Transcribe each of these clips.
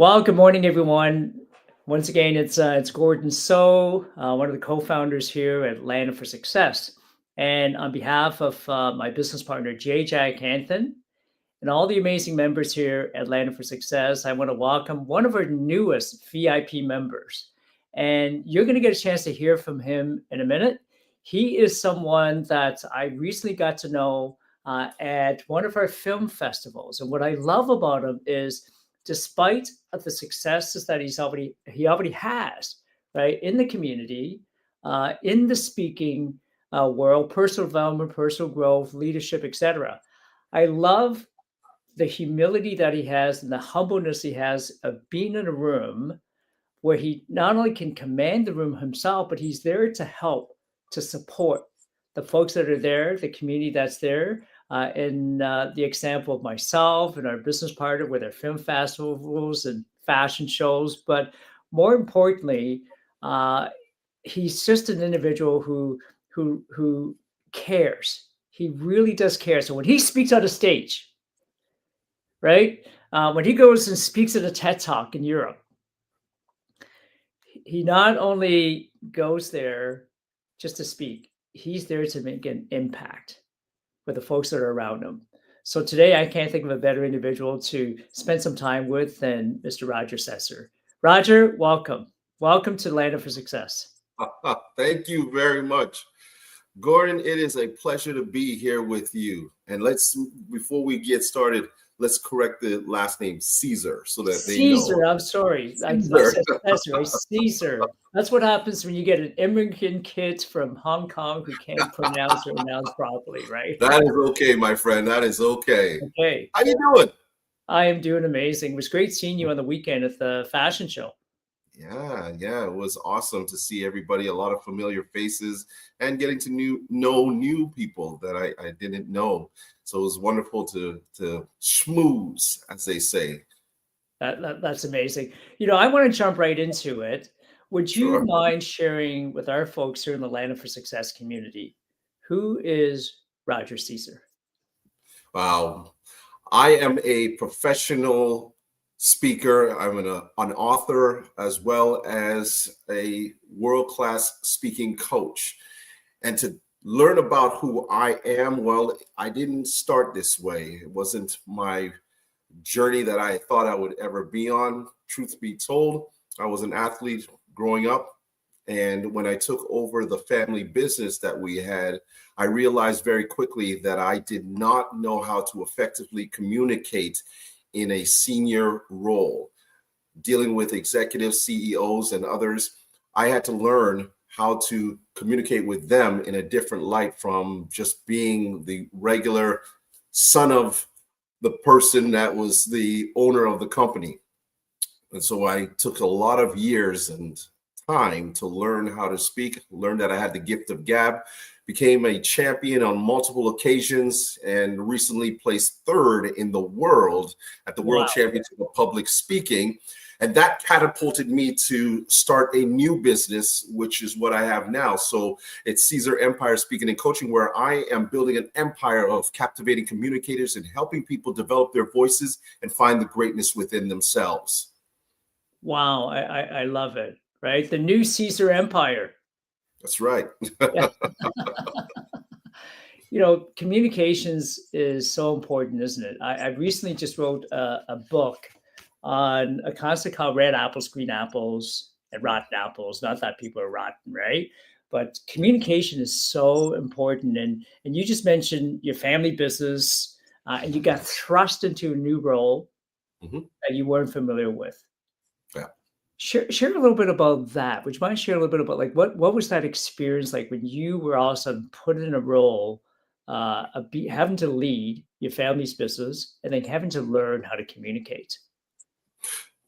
Well, good morning, everyone. Once again, it's Gordon So, one of the co-founders here at Land for Success. And on behalf of my business partner, J. Jack Hanton, and all the amazing members here at Land for Success, I want to welcome one of our newest VIP members. And you're going to get a chance to hear from him in a minute. He is someone that I recently got to know at one of our film festivals. And what I love about him is, despite of the successes that he already has, right, in the community, in the speaking world, personal development, personal growth, leadership, etc. I love the humility that he has and the humbleness he has of being in a room where he not only can command the room himself, but he's there to help, to support the folks that are there, the community that's there. In the example of myself and our business partner with our film festivals and fashion shows. But more importantly, he's just an individual who cares. He really does care. So when he speaks on a stage, right? When he goes and speaks at a TED Talk in Europe, he not only goes there just to speak, he's there to make an impact with the folks that are around him. So today, I can't think of a better individual to spend some time with than Mr. Roger Sesser. Roger, welcome. Welcome to Land for Success. Thank you very much. Gordon, it is a pleasure to be here with you. And before we get started, let's correct the last name, Caesar, so that they know. Caesar, I'm sorry. I said Sesser, Caesar. That's what happens when you get an immigrant kid from Hong Kong who can't pronounce or announce properly, right? That is okay, my friend. That is okay. Okay. How you doing? I am doing amazing. It was great seeing you on the weekend at the fashion show. Yeah. It was awesome to see everybody, a lot of familiar faces, and getting to know new people that I didn't know. So it was wonderful to schmooze, as they say. That's amazing. I want to jump right into it. Would you mind sharing with our folks here in the Land for Success community, who is Roger Sesser? Wow. I am a professional speaker. I'm an author, as well as a world-class speaking coach. And to learn about who I am, well, I didn't start this way. It wasn't my journey that I thought I would ever be on. Truth be told, I was an athlete growing up. And when I took over the family business that we had, I realized very quickly that I did not know how to effectively communicate in a senior role. Dealing with executives, CEOs, and others, I had to learn how to communicate with them in a different light from just being the regular son of the person that was the owner of the company. And so I took a lot of years and time to learn how to speak, learn that I had the gift of gab, became a champion on multiple occasions, and recently placed third in the world at the World Championship of Public Speaking. And that catapulted me to start a new business, which is what I have now. So it's Caesar Empire Speaking and Coaching, where I am building an empire of captivating communicators and helping people develop their voices and find the greatness within themselves. Wow, I love it, right? The new Caesar Empire. That's right. Communications is so important, isn't it? I recently just wrote a book on a concept called red apples, green apples, and rotten apples. Not that people are rotten, right? But communication is so important. And you just mentioned your family business, and you got thrust into a new role that you weren't familiar with. Yeah. Share a little bit about that. Would you mind sharing a little bit about what was that experience like when you were all of a sudden put in a role of having to lead your family's business and then having to learn how to communicate?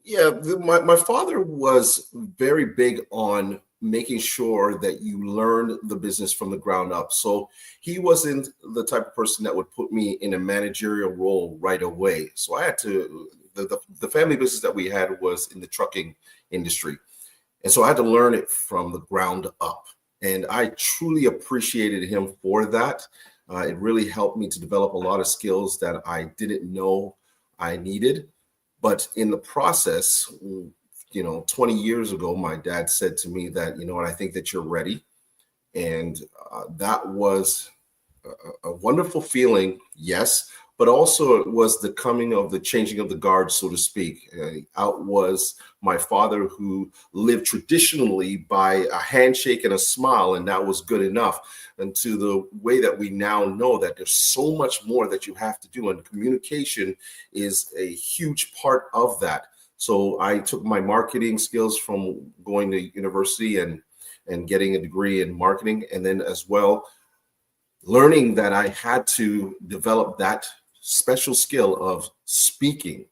Yeah, my father was very big on making sure that you learn the business from the ground up. So he wasn't the type of person that would put me in a managerial role right away. So I had to, the family business that we had was in the trucking industry. And so I had to learn it from the ground up. And I truly appreciated him for that. It really helped me to develop a lot of skills that I didn't know I needed. But in the process, 20 years ago, my dad said to me that, you know what, I think that you're ready. And that was a wonderful feeling, yes, but also it was the coming of the changing of the guard, so to speak. Out was my father, who lived traditionally by a handshake and a smile, and that was good enough. And to the way that we now know that there's so much more that you have to do, and communication is a huge part of that. So I took my marketing skills from going to university and getting a degree in marketing, and then as well learning that I had to develop that special skill of speaking.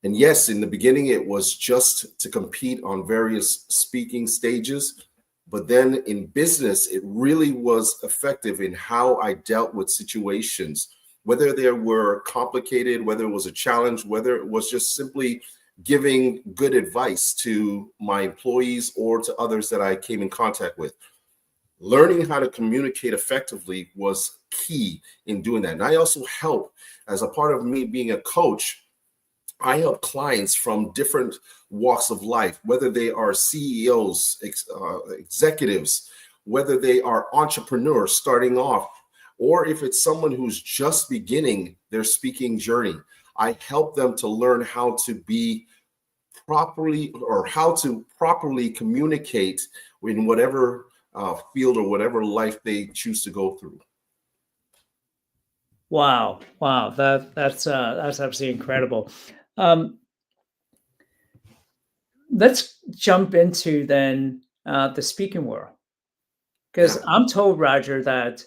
And yes, in the beginning, it was just to compete on various speaking stages. But then in business, it really was effective in how I dealt with situations, whether they were complicated, whether it was a challenge, whether it was just simply giving good advice to my employees or to others that I came in contact with. Learning how to communicate effectively was key in doing that. And I also help, as a part of me being a coach, I help clients from different walks of life, whether they are CEOs, executives, whether they are entrepreneurs starting off, or if it's someone who's just beginning their speaking journey. I help them to learn how to be properly, or how to properly communicate in whatever field or whatever life they choose to go through. Wow, that's absolutely incredible. Um, let's jump into then the speaking world, because Yeah. I'm told, Roger, that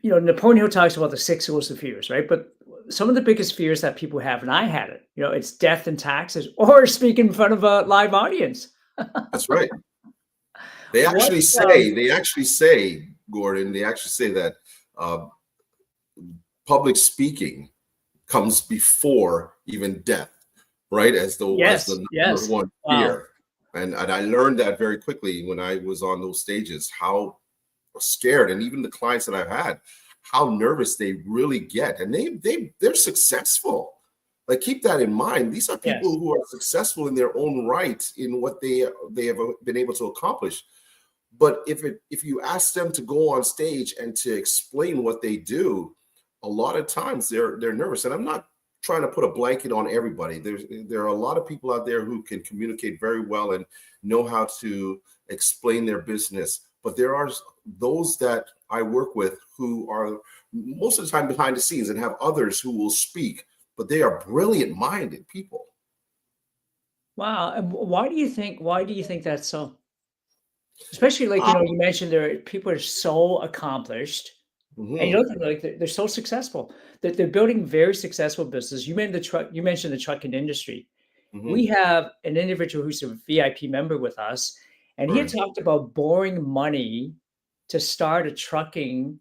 Napoleon Hill talks about the six explosive fears, right? But some of the biggest fears that people have, and I had it, it's death and taxes, or speaking in front of a live audience. That's right. They What? actually say, Gordon, they actually say that public speaking comes before even death, right? As the number one fear. And I learned that very quickly when I was on those stages, how scared, and even the clients that I've had, how nervous they really get. And they're successful. Like, keep that in mind. These are people who are successful in their own right in what they have been able to accomplish. But if you ask them to go on stage and to explain what they do, a lot of times they're nervous. And I'm not trying to put a blanket on everybody. There are a lot of people out there who can communicate very well and know how to explain their business. But there are those that I work with who are most of the time behind the scenes and have others who will speak, but they are brilliant-minded people. Wow. And why do you think that's so? Especially, like, you mentioned people are so accomplished, and like they're so successful that they're building very successful business. You mentioned the trucking industry. We have an individual who's a VIP member with us, and he had talked about borrowing money to start a trucking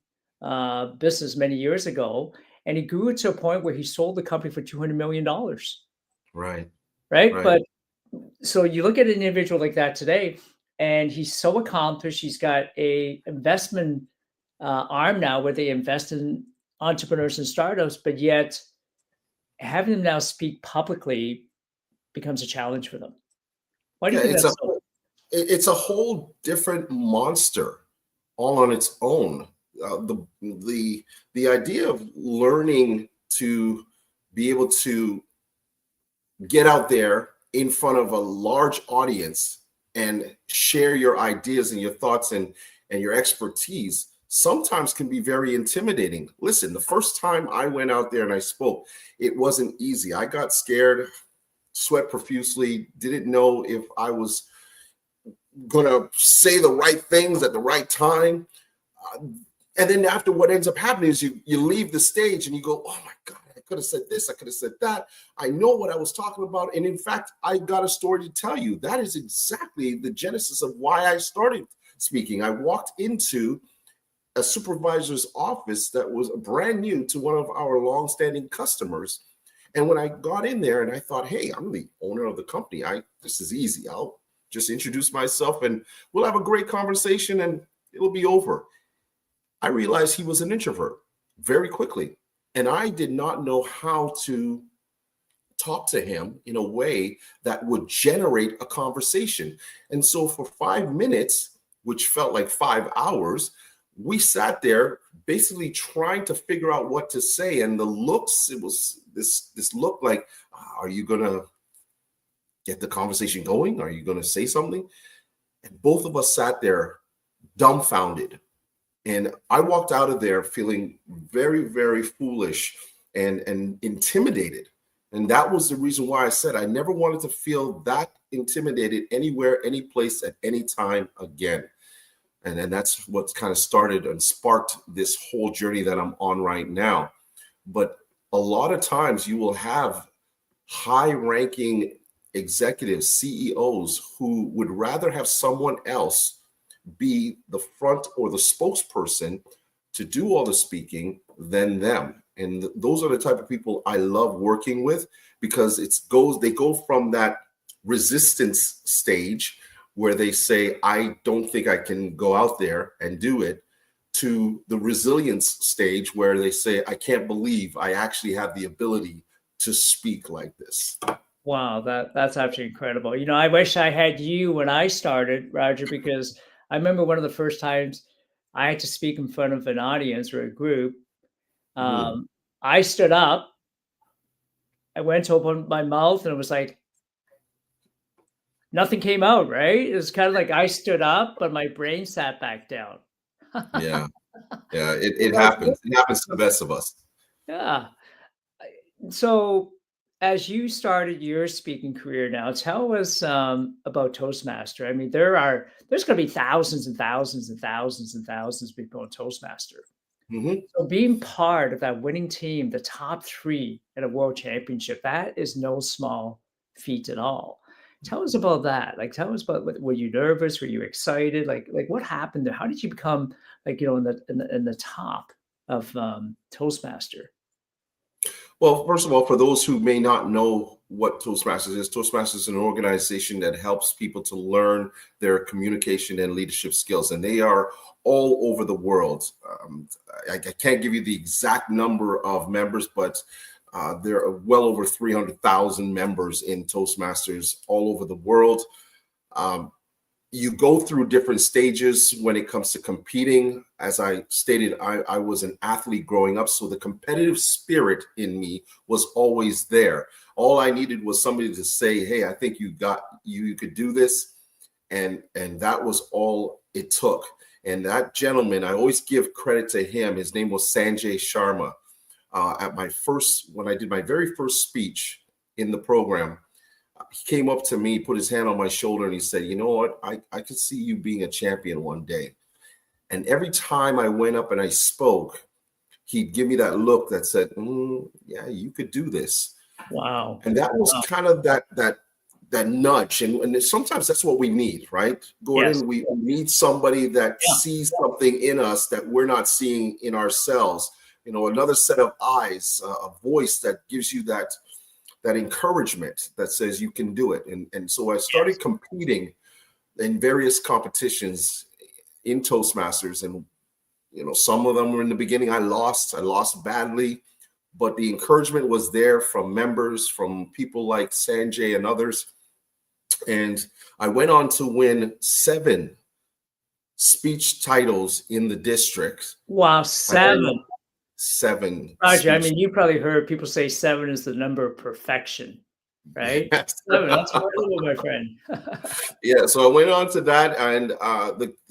business many years ago, and he grew it to a point where he sold the company for $200 million. Right. But so you look at an individual like that today, and he's so accomplished. He's got a investment arm now where they invest in entrepreneurs and startups, but yet having them now speak publicly becomes a challenge for them. Why do you think that's so? It's a whole different monster all on its own. The idea of learning to be able to get out there in front of a large audience and share your ideas and your thoughts and your expertise sometimes can be very intimidating. Listen, the first time I went out there and I spoke, it wasn't easy. I got scared, sweat profusely, didn't know if I was going to say the right things at the right time. And then after, what ends up happening is you leave the stage and you go, oh my God, I could have said this, I could have said that. I know what I was talking about. And in fact, I got a story to tell you. That is exactly the genesis of why I started speaking. I walked into a supervisor's office that was brand new to one of our longstanding customers. And when I got in there and I thought, hey, I'm the owner of the company. This is easy. I'll just introduce myself and we'll have a great conversation and it'll be over. I realized he was an introvert very quickly. And I did not know how to talk to him in a way that would generate a conversation. And so for 5 minutes, which felt like 5 hours, we sat there basically trying to figure out what to say. And the looks, it was this look like, are you going to get the conversation going? Are you going to say something? And both of us sat there dumbfounded. And I walked out of there feeling very, very foolish and intimidated. And that was the reason why I said I never wanted to feel that intimidated anywhere, any place, at any time again. And then that's what kind of started and sparked this whole journey that I'm on right now. But a lot of times you will have high-ranking executives, CEOs, who would rather have someone else be the front or the spokesperson to do all the speaking than them. And those are the type of people I love working with, because they go from that resistance stage where they say, I don't think I can go out there and do it, to the resilience stage where they say, I can't believe I actually have the ability to speak like this. Wow, that's absolutely incredible. I wish I had you when I started, Roger, because I remember one of the first times I had to speak in front of an audience or a group. I stood up, I went to open my mouth, and it was like nothing came out, right? It was kind of like I stood up, but my brain sat back down. Yeah. It happens. It happens to the best of us. Yeah. So as you started your speaking career now, tell us about Toastmaster. I mean, there's going to be thousands and thousands and thousands and thousands of people in Toastmaster. So being part of that winning team, the top 3 at a world championship, that is no small feat at all. Tell us about that. Like, tell us about, were you nervous? Were you excited? Like what happened there? How did you become in the top of Toastmaster? Well, first of all, for those who may not know what Toastmasters is an organization that helps people to learn their communication and leadership skills, and they are all over the world. I can't give you the exact number of members, but there are well over 300,000 members in Toastmasters all over the world. You go through different stages when it comes to competing. As I stated, I was an athlete growing up, so the competitive spirit in me was always there. All I needed was somebody to say, hey, I think you could do this. And that was all it took. And that gentleman, I always give credit to him. His name was Sanjay Sharma. When I did my very first speech in the program, he came up to me, put his hand on my shoulder, and he said, you know what, I could see you being a champion one day. And every time I went up and I spoke, he'd give me that look that said, yeah, you could do this. Wow. And that was kind of that nudge. And sometimes that's what we need, right? Gordon, yes. We need somebody that sees something in us that we're not seeing in ourselves. Another set of eyes, a voice that gives you that encouragement that says you can do it. And so I started competing in various competitions in Toastmasters. And, some of them were in the beginning, I lost badly, but the encouragement was there from members, from people like Sanjay and others. And I went on to win 7 speech titles in the district. Wow, 7. 7. Roger, I mean, you probably heard people say 7 is the number of perfection, right? Yes. 7, that's wonderful, my friend. Yeah, so I went on to that. And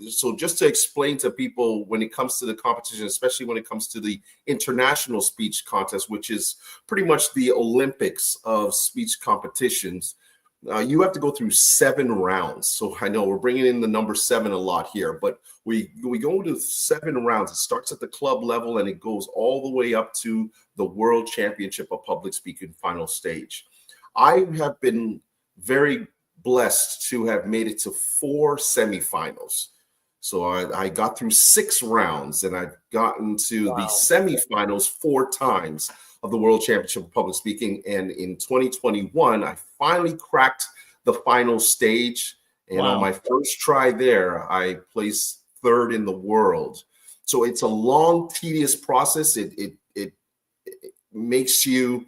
so just to explain to people, when it comes to the competition, especially when it comes to the international speech contest, which is pretty much the Olympics of speech competitions, you have to go through 7 rounds. So I know we're bringing in the number 7 a lot here, but we go to 7 rounds. It starts at the club level and it goes all the way up to the World Championship of Public Speaking final stage. I have been very blessed to have made it to 4 semifinals. So I got through 6 rounds and I've gotten to the semifinals 4 times of the World Championship of Public Speaking. And in 2021, I finally cracked the final stage. And on my first try there, I placed 3rd in the world. So it's a long, tedious process. makes you,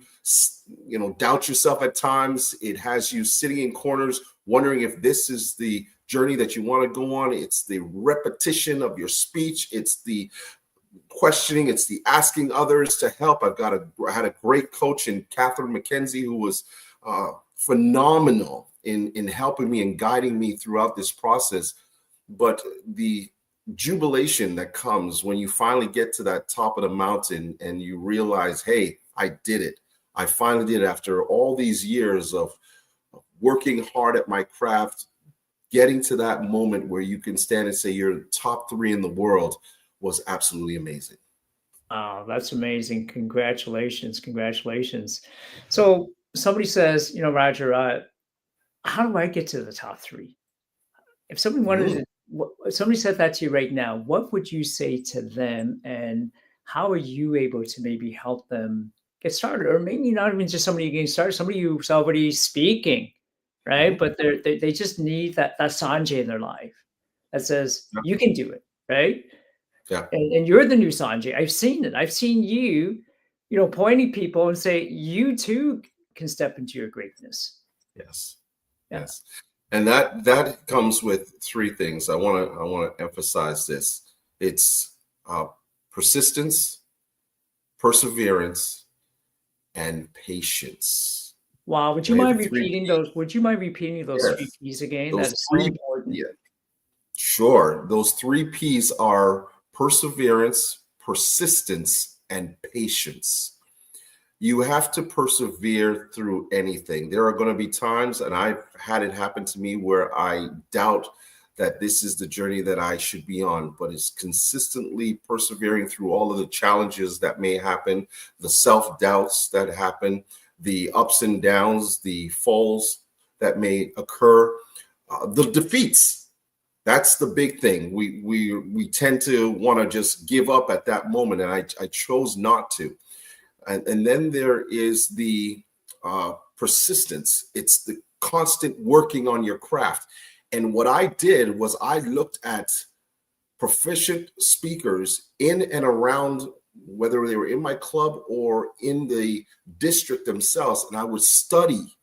doubt yourself at times. It has you sitting in corners wondering if this is the journey that you want to go on. It's the repetition of your speech. It's the questioning. It's the asking others to help. I had a great coach in Catherine McKenzie who was phenomenal in helping me and guiding me throughout this process. But the jubilation that comes when you finally get to that top of the mountain and you realize, hey, I did it. I finally did it after all these years of working hard at my craft. Getting to that moment where you can stand and say you're top 3 in the world was absolutely amazing. Oh, that's amazing. Congratulations. Congratulations. So somebody says, Roger, how do I get to the top 3? If somebody wanted if somebody said that to you right now, what would you say to them, and how are you able to maybe help them get started? Or maybe not even just somebody getting started, somebody who's already speaking, right? But they just need that Sanjay in their life that says, you can do it, right? Yeah. And you're the new Sanjay. I've seen it. I've seen you, pointing people and say, you too can step into your greatness. Yes. Yeah. Yes. And that comes with 3 things. I want to emphasize this. It's persistence, perseverance, and patience. Wow. Would you mind repeating those? Would you mind repeating those 3 P's again? That is so important. Yeah. Sure. Those 3 P's are perseverance, persistence, and patience. You have to persevere through anything. There are going to be times, and I've had it happen to me, where I doubt that this is the journey that I should be on, but it's consistently persevering through all of the challenges that may happen, the self-doubts that happen, the ups and downs, the falls that may occur, the defeats. That's the big thing. We tend to want to just give up at that moment, and I chose not to. And then there is the persistence. It's the constant working on your craft. And what I did was I looked at proficient speakers in and around, whether they were in my club or in the district themselves, and I would study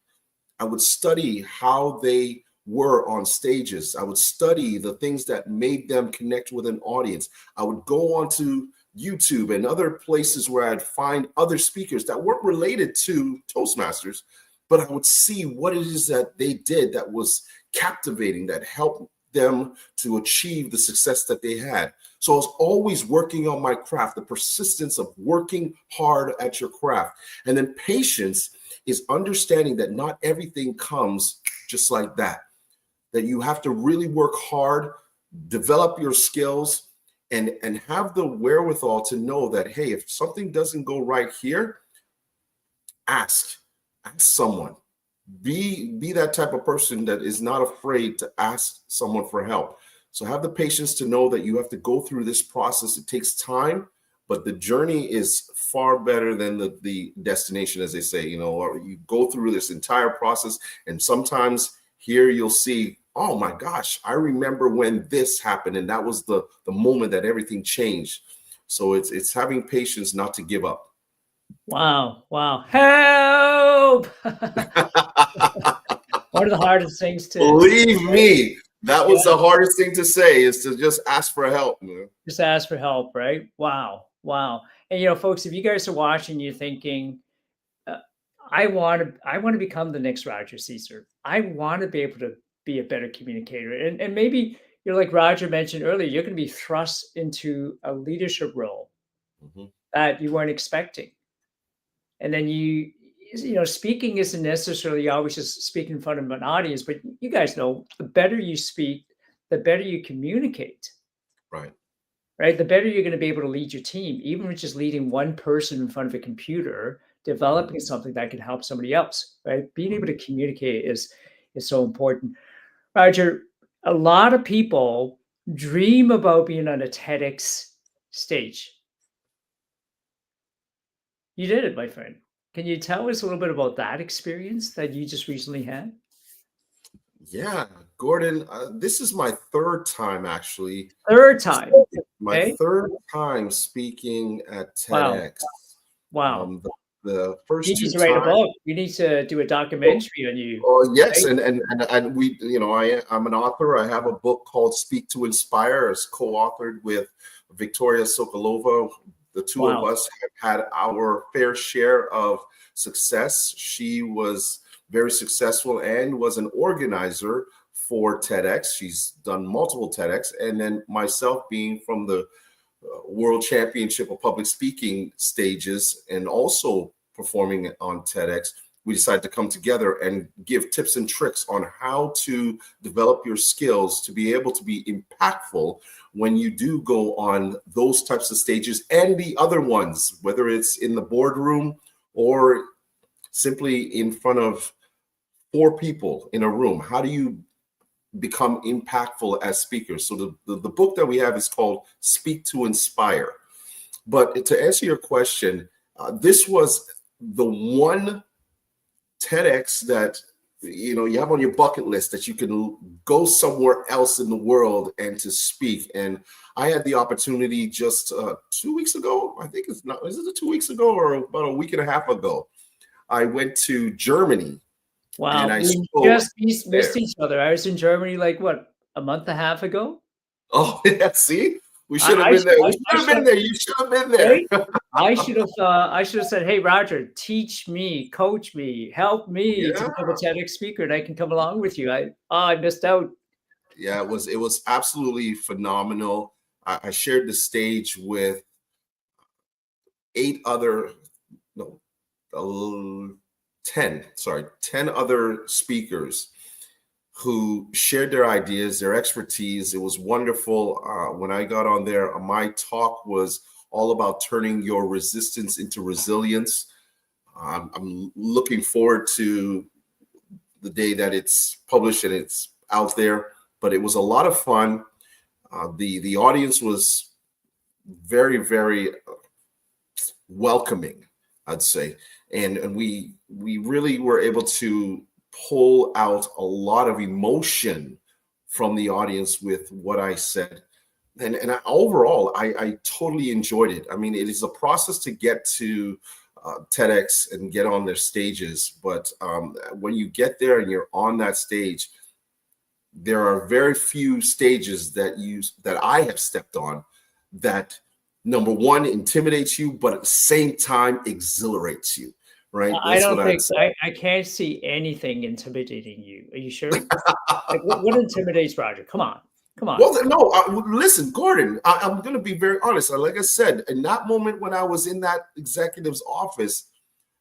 how they were on stages. I would study the things that made them connect with an audience. I would go onto YouTube and other places where I'd find other speakers that weren't related to Toastmasters, but I would see what it is that they did that was captivating, that helped them to achieve the success that they had. So I was always working on my craft, the persistence of working hard at your craft. And then patience is understanding that not everything comes just like that, that you have to really work hard, develop your skills, and have the wherewithal to know that, hey, if something doesn't go right here, ask someone. Be that type of person that is not afraid to ask someone for help. So have the patience to know that you have to go through this process. It takes time, but the journey is far better than the destination, as they say, or you go through this entire process. And sometimes here you'll see, oh my gosh, I remember when this happened. And that was the moment that everything changed. So it's having patience not to give up. Wow. Help! One of the hardest things to believe me, that was the hardest thing to say, is to just ask for help, man. Just ask for help, right? Wow. And folks, if you guys are watching, you're thinking, I want to become the next Roger Caesar. I want to be able to be a better communicator. And maybe you're like Roger mentioned earlier, you're going to be thrust into a leadership role that you weren't expecting. And then speaking isn't necessarily always just speaking in front of an audience, but you guys know, the better you speak, the better you communicate. Right? The better you're going to be able to lead your team, even if it's just leading one person in front of a computer, developing something that can help somebody else, right? Being able to communicate is so important. Roger, a lot of people dream about being on a TEDx stage. You did it, my friend. Can you tell us a little bit about that experience that you just recently had? Yeah, Gordon, this is my 3rd time, actually. Third time. My 3rd time speaking at TEDx. Wow. the You first need two to write a times. book. You need to do a documentary on you. Oh yes, Right? and we, I'm an author. I have a book called Speak to Inspire. It's co-authored with Victoria Sokolova. The two of Wow. us have had our fair share of success. She was very successful and was an organizer for TEDx. She's done multiple TEDx, and then myself being from the World Championship of Public Speaking stages and also performing on TEDx, we decided to come together and give tips and tricks on how to develop your skills to be able to be impactful when you do go on those types of stages and the other ones, whether it's in the boardroom or simply in front of 4 people in a room. How do you become impactful as speakers? So the book that we have is called Speak to Inspire. But to answer your question, this was the one TEDx that you have on your bucket list that you can go somewhere else in the world and to speak. And I had the opportunity just 2 weeks ago. I think is it 2 weeks ago or about a week and a half ago? I went to Germany and Wow. I We spoke just there. missed each other. I was in Germany like what, a month and a half ago? Oh, yeah, see, we should have I been there. We I should have should been there. You should have been there. right? I should have said, "Hey, Roger, teach me, coach me, help me to Yeah, become a TEDx speaker, and I can come along with you." I missed out. yeah, it was absolutely phenomenal. I shared the stage with 8 other, no, 10 other speakers who shared their ideas, their expertise. It was wonderful. When I got on there, my talk was all about turning your resistance into resilience. I'm looking forward to the day that it's published and it's out there. But it was a lot of fun. The audience was very, very welcoming, I'd say, and we really were able to pull out a lot of emotion from the audience with what I said. And overall, I totally enjoyed it. I mean, it is a process to get to TEDx and get on their stages. But when you get there and you're on that stage, there are very few stages that I have stepped on that, number one, intimidates you, but at the same time exhilarates you. Right? I That's what don't I'd think say. I can't see anything intimidating you. Are you sure? Like, what intimidates Roger? Come on, come on. Well, no, listen, Gordon, I'm going to be very honest. Like I said, in that moment when I was in that executive's office,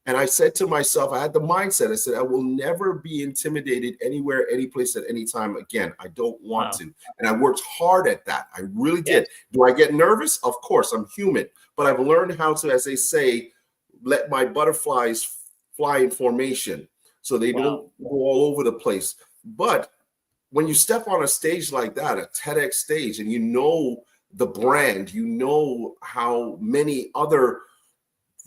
and I said to myself, I had the mindset, I said, I will never be intimidated anywhere, any place, at any time again. I don't want Wow. to. And I worked hard at that. I really Yes. did. Do I get nervous? Of course, I'm human. But I've learned how to, as they say, let my butterflies fly in formation so they don't Wow. go all over the place. But when you step on a stage like that, a TEDx stage, and you know the brand, you know how many other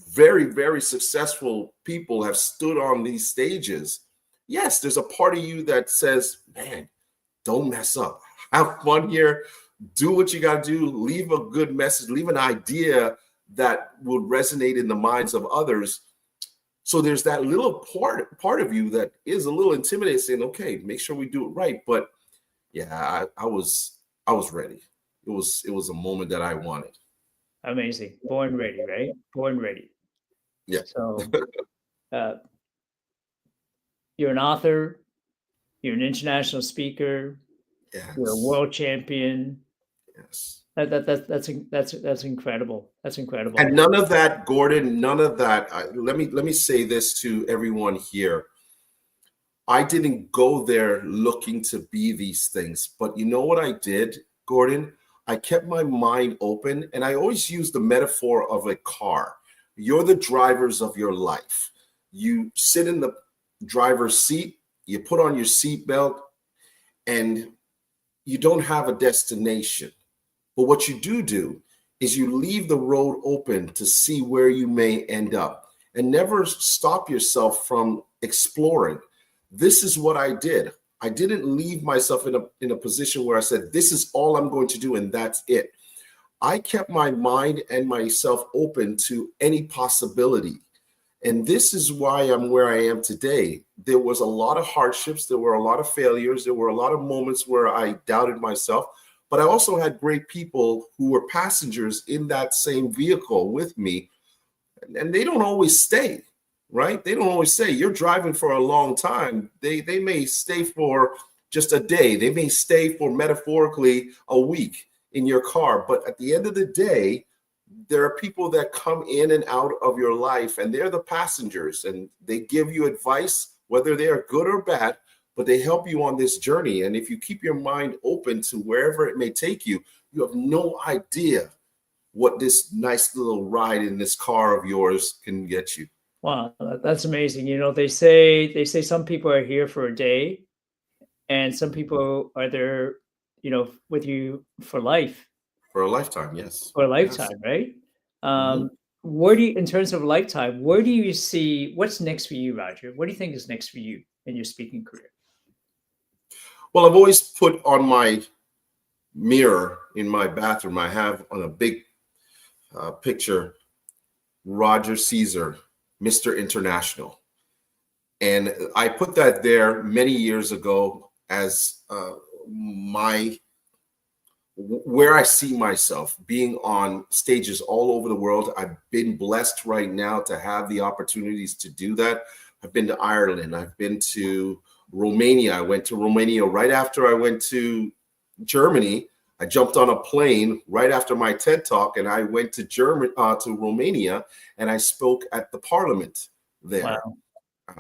very, very successful people have stood on these stages. Yes, there's a part of you that says, man, don't mess up. Have fun here. Do what you got to do. Leave a good message. Leave an idea that will resonate in the minds of others. So there's that little part of you that is a little intimidated, saying, okay, make sure we do it right. But yeah, I was ready. It was a moment that I wanted. Amazing. Born ready, right? Born ready. Yeah. So uh, you're an author, you're an international speaker, you're a Yes. world champion. Yes. That's incredible. That's incredible. And none of that, Gordon, none of that. Let me say this to everyone here. I didn't go there looking to be these things, but you know what I did, Gordon? I kept my mind open, and I always use the metaphor of a car. You're the drivers of your life. You sit in the driver's seat, you put on your seatbelt, and you don't have a destination. But what you do is you leave the road open to see where you may end up, and never stop yourself from exploring. This is what I did. I didn't leave myself in a position where I said, this is all I'm going to do, and that's it. I kept my mind and myself open to any possibility. And this is why I'm where I am today. There was a lot of hardships. There were a lot of failures. There were a lot of moments where I doubted myself. But I also had great people who were passengers in that same vehicle with me. And they don't always stay, right? They don't always stay. You're driving for a long time. They may stay for just a day. They may stay for metaphorically a week in your car. But at the end of the day, there are people that come in and out of your life, and they're the passengers, and they give you advice, whether they are good or bad, but they help you on this journey. And if you keep your mind open to wherever it may take you, you have no idea what this nice little ride in this car of yours can get you. Wow, that's amazing. They say some people are here for a day, and some people are there, with you for life. For a lifetime, yes. For a Yes. lifetime, right? Mhm. Where do you, in terms of lifetime, where do you see what's next for you, Roger? What do you think is next for you in your speaking career? Well, I've always put on my mirror in my bathroom, I have on a big picture, Roger Caesar, Mr. International. And I put that there many years ago as where I see myself being on stages all over the world. I've been blessed right now to have the opportunities to do that. I've been to Ireland. I've been to Romania. I went to Romania right after I went to Germany. I jumped on a plane right after my TED Talk, and I went to to Romania, and I spoke at the parliament there. Wow.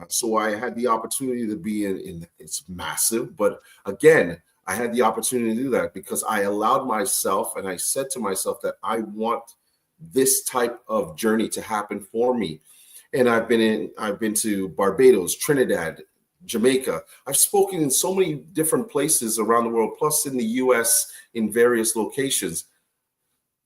So I had the opportunity to be in it's massive, but again, I had the opportunity to do that because I allowed myself, and I said to myself that I want this type of journey to happen for me. And I've been to Barbados, Trinidad, Jamaica. I've spoken in so many different places around the world, plus in the US in various locations.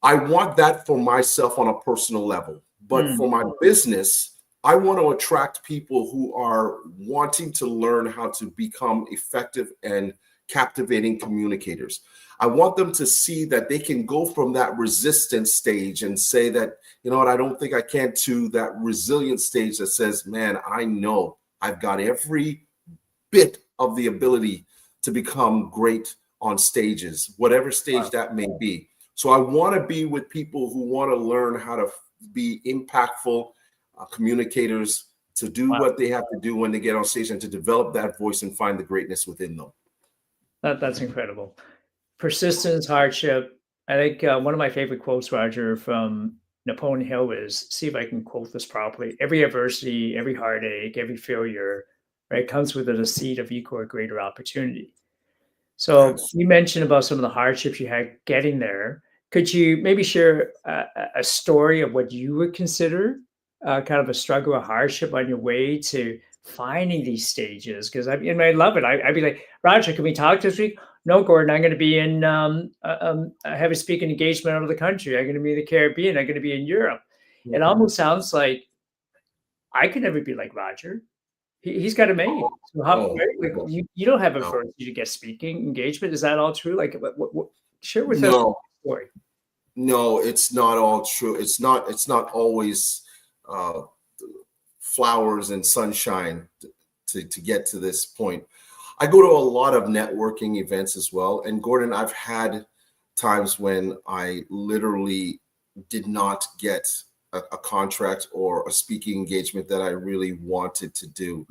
I want that for myself on a personal level, but for my business, I want to attract people who are wanting to learn how to become effective and captivating communicators. I want them to see that they can go from that resistance stage and say that, you know what, I don't think I can, to that resilient stage that says, man, I know I've got every bit of the ability to become great on stages, whatever stage that may be. So I want to be with people who want to learn how to be impactful communicators, to do what they have to do when they get on stage, and to develop that voice and find the greatness within them. That's incredible. Persistence, hardship. I think one of my favorite quotes, Roger, from Napoleon Hill is, see if I can quote this properly: every adversity, every heartache, every failure, right, comes with a seed of equal or greater opportunity. So Yes. you mentioned about some of the hardships you had getting there. Could you maybe share a story of what you would consider kind of a struggle or hardship on your way to finding these stages? Because I love it. I'd be like, Roger, can we talk this week? No, Gordon, I'm going to be in, I have a speaking engagement out of the country. I'm going to be in the Caribbean. I'm going to be in Europe. It almost sounds like I could never be like Roger. He's got it made. So how, right? Like you don't have a first to get speaking engagement. Is that all true? Like what share with us the story. No, it's not all true. It's not always flowers and sunshine to get to this point. I go to a lot of networking events as well. And Gordon, I've had times when I literally did not get a contract or a speaking engagement that I really wanted to do.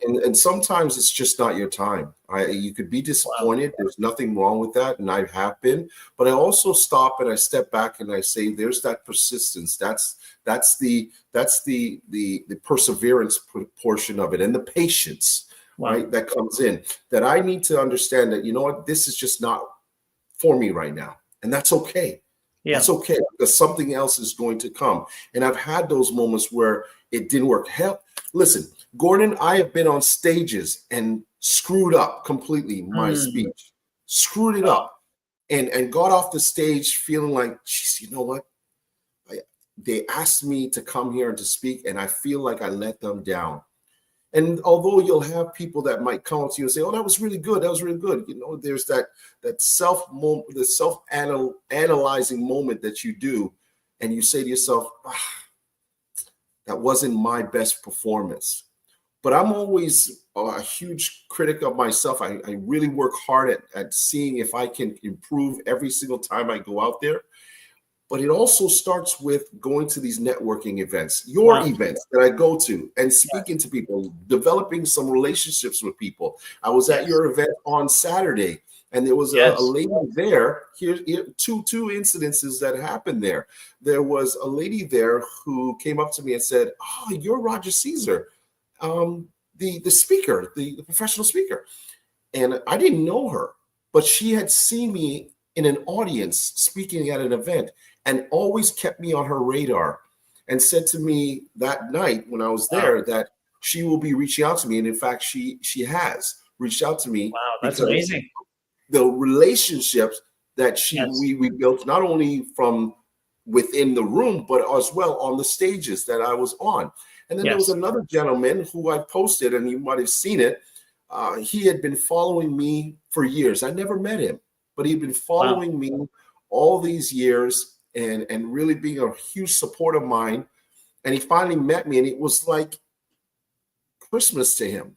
And sometimes it's just not your time. You could be disappointed. Wow. There's nothing wrong with that. And I have been, but I also stop and I step back and I say, there's that persistence. That's the perseverance portion of it, and the patience, right, that comes in, that I need to understand that, you know what, this is just not for me right now. And that's okay. Yeah. That's okay, because something else is going to come. And I've had those moments where it didn't work. Hell, listen, Gordon, I have been on stages and screwed up completely my speech, screwed it up, and got off the stage feeling like, geez, you know what? They asked me to come here and to speak, and I feel like I let them down. And although you'll have people that might come up to you and say, "Oh, that was really good. That was really good." You know, there's that self-analyzing moment that you do, and you say to yourself, that wasn't my best performance. But I'm always a huge critic of myself. I really work hard at seeing if I can improve every single time I go out there. But it also starts with going to these networking events, your events that I go to, and speaking to people, developing some relationships with people. I was at your event on Saturday, and there was a lady there. Here, two incidences that happened there. There was a lady there who came up to me and said, "Oh, you're Roger Caesar, the speaker, the professional speaker." And I didn't know her, but she had seen me in an audience speaking at an event and always kept me on her radar, and said to me that night when I was there that she will be reaching out to me. And in fact, she has reached out to me. Wow, that's amazing. The relationships that we built, not only from within the room, but as well on the stages that I was on. And then there was another gentleman who I posted, and you might have seen it. He had been following me for years. I never met him, but he'd been following me all these years and really being a huge support of mine. And he finally met me, and it was like Christmas to him.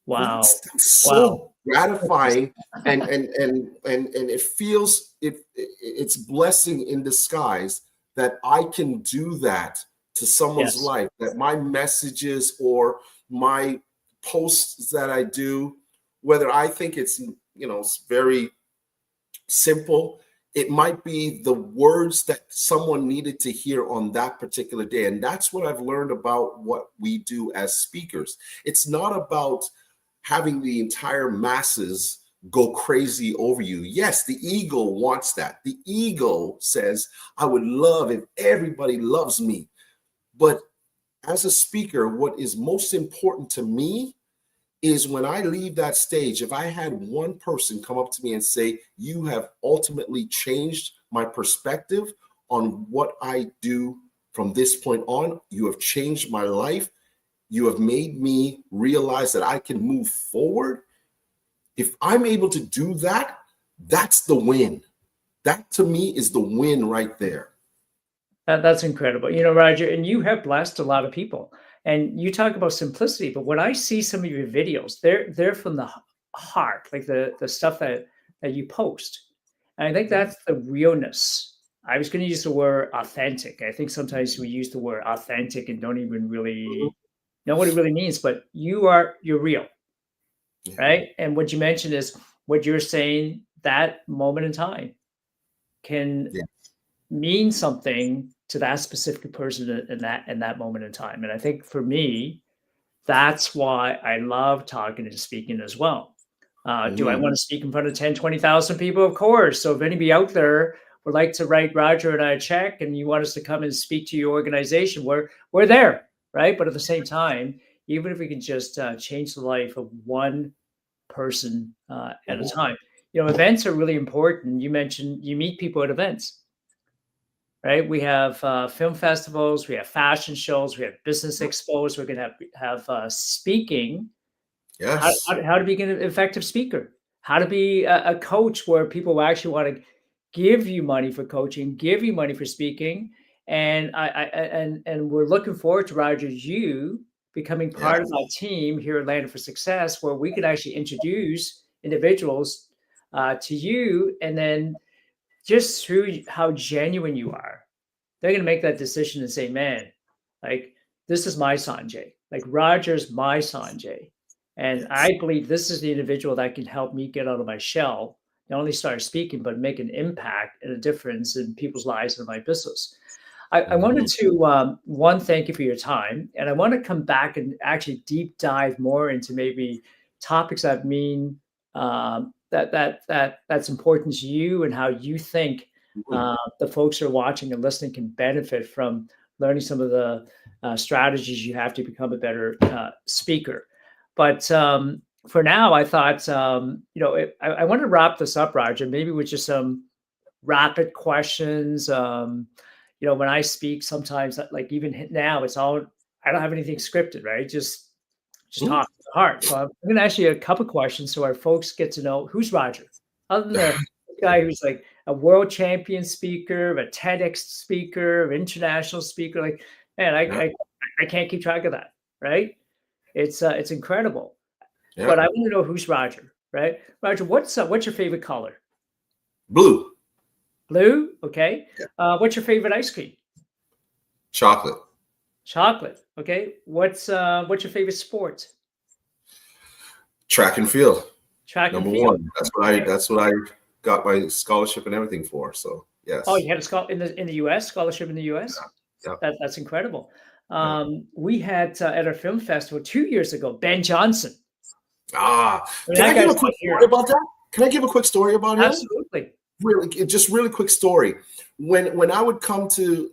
Wow. It's so gratifying, and it feels it's blessing in disguise that I can do that to someone's life, that my messages or my posts that I do, whether I think it's it's very simple, it might be the words that someone needed to hear on that particular day. And that's what I've learned about what we do as speakers. It's not about having the entire masses go crazy over you. Yes, the ego wants that. The ego says, I would love if everybody loves me. But as a speaker, what is most important to me is when I leave that stage, if I had one person come up to me and say, you have ultimately changed my perspective on what I do from this point on, you have changed my life, you have made me realize that I can move forward. If I'm able to do that, that's the win. That to me is the win right there. That's incredible. Roger, and you have blessed a lot of people. And you talk about simplicity, but when I see some of your videos, they're from the heart, like the stuff that you post. And I think that's the realness. I was going to use the word authentic. I think sometimes we use the word authentic and don't even really know what it really means, but you're real, right? And what you mentioned is what you're saying, that moment in time can mean something to that specific person in that moment in time. And I think for me, that's why I love talking and speaking as well. Do I want to speak in front of 10, 20,000 people? Of course. So if anybody out there would like to write Roger and I a check and you want us to come and speak to your organization, we're there, right? But at the same time, even if we can just change the life of one person at a time, events are really important. You mentioned you meet people at events. Right, we have film festivals, we have fashion shows, we have business expos. We're going to have speaking. Yes. How to be an effective speaker? How to be a coach where people actually want to give you money for coaching, give you money for speaking, and and we're looking forward to Roger, you becoming part of my team here at Land for Success, where we can actually introduce individuals to you, and then just through how genuine you are, they're going to make that decision and say, man, like, this is my Sanjay. Like, Roger's my Sanjay. And I believe this is the individual that can help me get out of my shell, not only start speaking, but make an impact and a difference in people's lives and my business. I wanted to, one, thank you for your time. And I want to come back and actually deep dive more into maybe topics that mean that's important to you and how you think the folks who are watching and listening can benefit from learning some of the strategies you have to become a better speaker. But for now, I thought, I want to wrap this up, Roger, maybe with just some rapid questions. When I speak, sometimes, like even now, I don't have anything scripted, right? Just talk to the heart. So I'm going to ask you a couple questions so our folks get to know who's Roger, other than the guy who's like a world champion speaker, a TEDx speaker, an international speaker. Like, man, I I can't keep track of that, right? It's incredible. Yeah. But I want to know who's Roger, right? Roger, what's your favorite color? Blue. Blue, okay. Yeah. What's your favorite ice cream? Chocolate. Chocolate, okay. What's your favorite sport? Track and field. Track and Number field. one. That's what I got my scholarship and everything for. So yes. Oh, you had a in the U.S. scholarship in the U.S. Yeah. That's incredible. We had at our film festival 2 years ago, Ben Johnson. Can I give a quick story about that? Can I give a quick story about him? Absolutely. Really quick story. When I would come to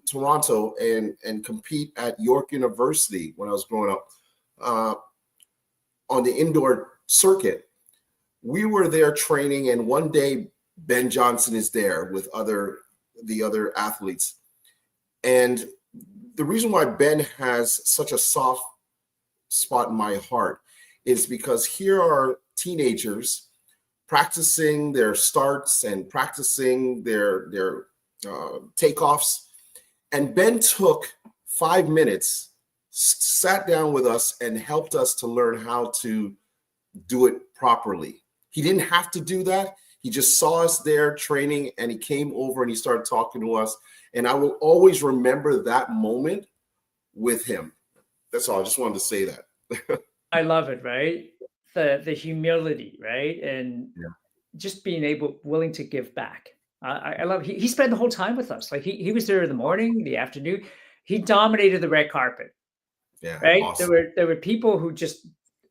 Toronto and compete at York University when I was growing up on the indoor circuit, we were there training, and one day Ben Johnson is there with the other athletes. And the reason why Ben has such a soft spot in my heart is because here are teenagers practicing their starts and practicing their takeoffs. And Ben took 5 minutes, sat down with us, and helped us to learn how to do it properly. He didn't have to do that. He just saw us there training, and he came over and he started talking to us. And I will always remember that moment with him. That's all. I just wanted to say that. I love it, right? The humility, right? And just being willing to give back. I love he spent the whole time with us. Like he was there in the morning, the afternoon. He dominated the red carpet. Yeah. Right. Awesome. There were people who just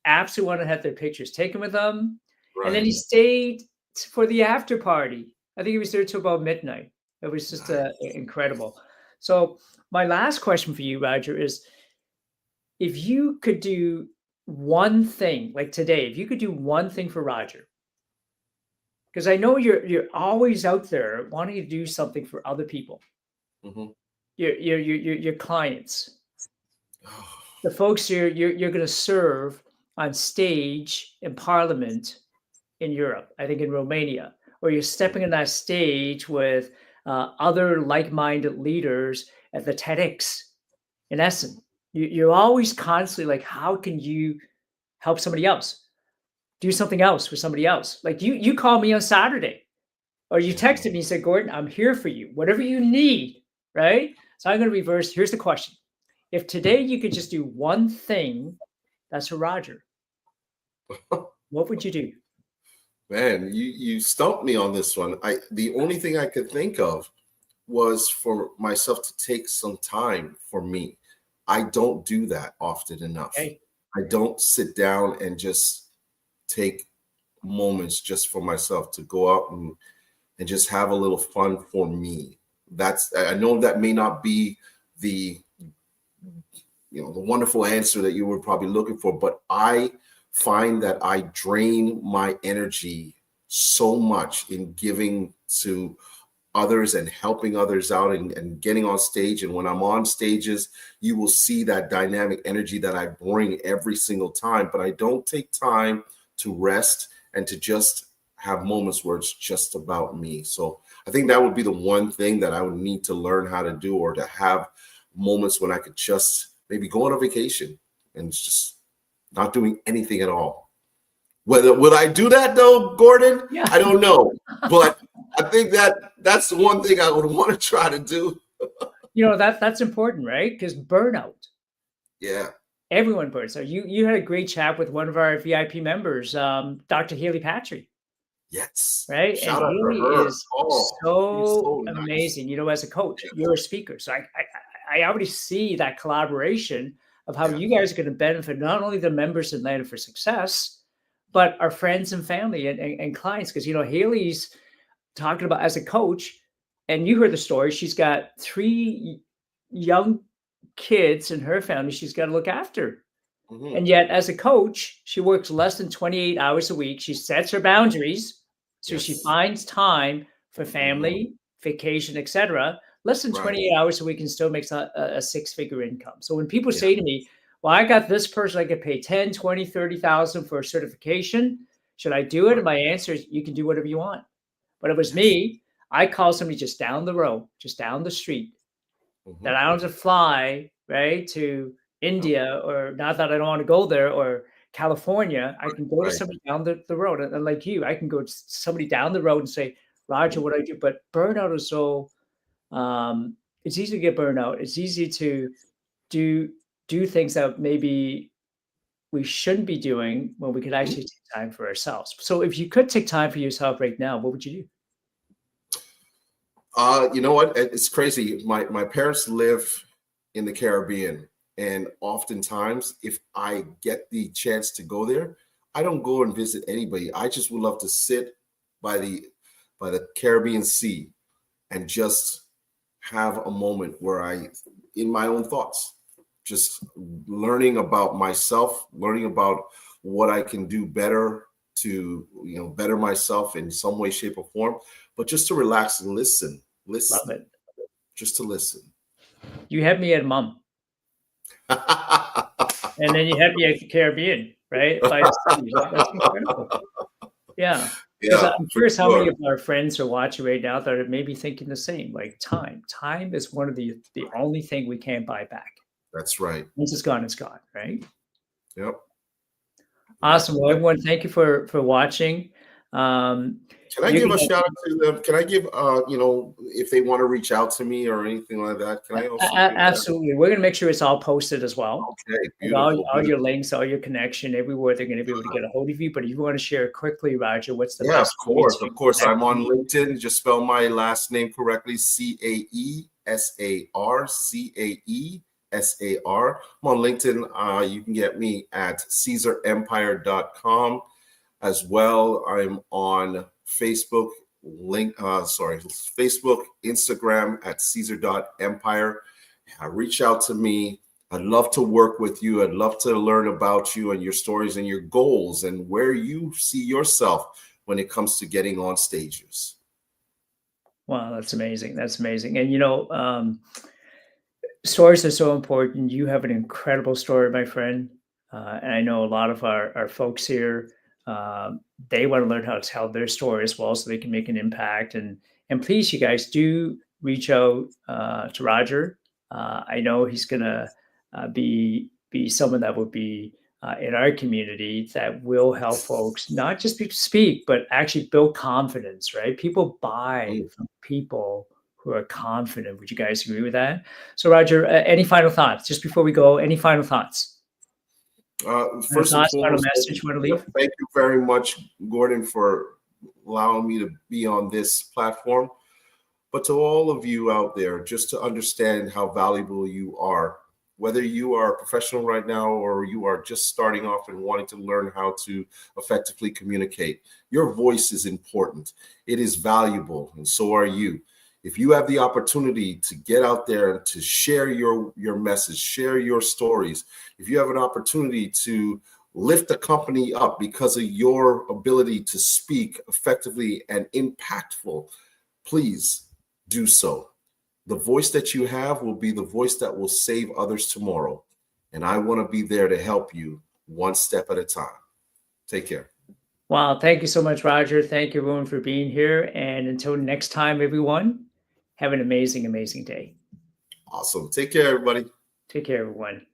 absolutely want to have their pictures taken with them. Right. And then he stayed for the after party. I think he was there till about midnight. It was just incredible. So my last question for you, Roger, is if you could do one thing, like today, if you could do one thing for Roger, because I know you're always out there wanting to do something for other people, your clients, the folks you're going to serve on stage in Parliament in Europe, I think in Romania, or you're stepping on that stage with other like-minded leaders at the TEDx in Essen. You're always constantly like, how can you help somebody else? Do something else for somebody else. Like you called me on Saturday, or you texted me and said, Gordon, I'm here for you, whatever you need, right? So I'm going to reverse. Here's the question. If today you could just do one thing, that's for Roger, what would you do? Man, you stumped me on this one. The only thing I could think of was for myself to take some time for me. I don't do that often enough. Okay. I don't sit down and just take moments just for myself to go out and just have a little fun for me. I know that may not be the wonderful answer that you were probably looking for, but I find that I drain my energy so much in giving to others and helping others out and getting on stage. And when I'm on stages, you will see that dynamic energy that I bring every single time, but I don't take time to rest and to just have moments where it's just about me. So I think that would be the one thing that I would need to learn how to do, or to have moments when I could just maybe go on a vacation and just not doing anything at all. Would I do that though, Gordon? Yeah. I don't know, but I think that's the one thing I would want to try to do. That's important, right? Because burnout. Yeah. Everyone burns out. You had a great chat with one of our VIP members, Dr. Haley Patry. Yes. Right. Shout and out Haley to her. is so amazing. Nice. As a coach, you're a speaker. So I already see that collaboration of how you guys are going to benefit not only the members in Atlanta for Success, but our friends and family and clients. Because, Haley's talking about as a coach, and you heard the story, she's got 3 young kids in her family she's got to look after. Mm-hmm. And yet as a coach, she works less than 28 hours a week. She sets her boundaries. So she finds time for family, vacation, etc. Less than 28 hours a week and still makes a 6-figure income. So when people say to me, well, I got this person, I could pay 10, 20, 30,000 for a certification. Should I do it? And my answer is, you can do whatever you want. But it was me. I called somebody just down the road, just down the street, that I don't have to fly right, to India, or not that I don't want to go there, or California. I can go to Right. somebody down the road. And like you, I can go to somebody down the road and say, Roger, what do I do? But burnout is so, it's easy to get burnout. It's easy to do do things that maybe we shouldn't be doing when we could actually take time for ourselves. So if you could take time for yourself right now, what would you do? You know what? It's crazy. My parents live in the Caribbean, and oftentimes, if I get the chance to go there, I don't go and visit anybody. I just would love to sit by the Caribbean Sea and just have a moment where in my own thoughts, just learning about myself, learning about what I can do better to, better myself in some way, shape, or form, but just to relax and listen, Love it. just to listen. You had me at mom, and then you had me at the Caribbean, right? By the sea. That's incredible. Yeah. Because Yeah, I'm for curious how many sure. of our friends are watching right now that are maybe thinking the same. Like time. Time is one of the only thing we can't buy back. That's right. Once it's gone, right? Yep. Yep. Awesome. Well, everyone, thank you for watching. Can I You give can a shout out to them? Can I give, if they want to reach out to me or anything like that? Can I also do that? absolutely. We're gonna make sure it's all posted as well. Okay, Like beautiful, all your beautiful. links, all your connection, everywhere they're gonna be able to get a hold of you. But if you want to share quickly, Roger, what's the Yeah, of best way course, to of course. connect I'm with on you? LinkedIn. Just spell my last name correctly: CAESAR, CAESAR. I'm on LinkedIn. You can get me at CaesarEmpire.com as well. I'm on Facebook, Facebook, Instagram at Caesar.empire. Reach out to me. I'd love to work with you. I'd love to learn about you and your stories and your goals and where you see yourself when it comes to getting on stages. Wow, that's amazing. That's amazing. And stories are so important. You have an incredible story, my friend. And I know a lot of our folks here, they want to learn how to tell their story as well so they can make an impact. And please, you guys, do reach out to Roger. I know he's going to be someone that would be in our community that will help folks not just speak, but actually build confidence, right? People buy Mm. from people who are confident. Would you guys agree with that? So, Roger, any final thoughts just before we go? Any final thoughts? Final First and thoughts, final foremost, message you want to yep, leave? thank you very much, Gordon, for allowing me to be on this platform. But to all of you out there, just to understand how valuable you are, whether you are a professional right now or you are just starting off and wanting to learn how to effectively communicate, your voice is important. It is valuable, and so are you. If you have the opportunity to get out there and to share your message, share your stories, if you have an opportunity to lift a company up because of your ability to speak effectively and impactful, please do so. The voice that you have will be the voice that will save others tomorrow. And I want to be there to help you one step at a time. Take care. Wow. Thank you so much, Roger. Thank you, everyone, for being here. And until next time, everyone, have an amazing, amazing day. Awesome. Take care, everybody. Take care, everyone.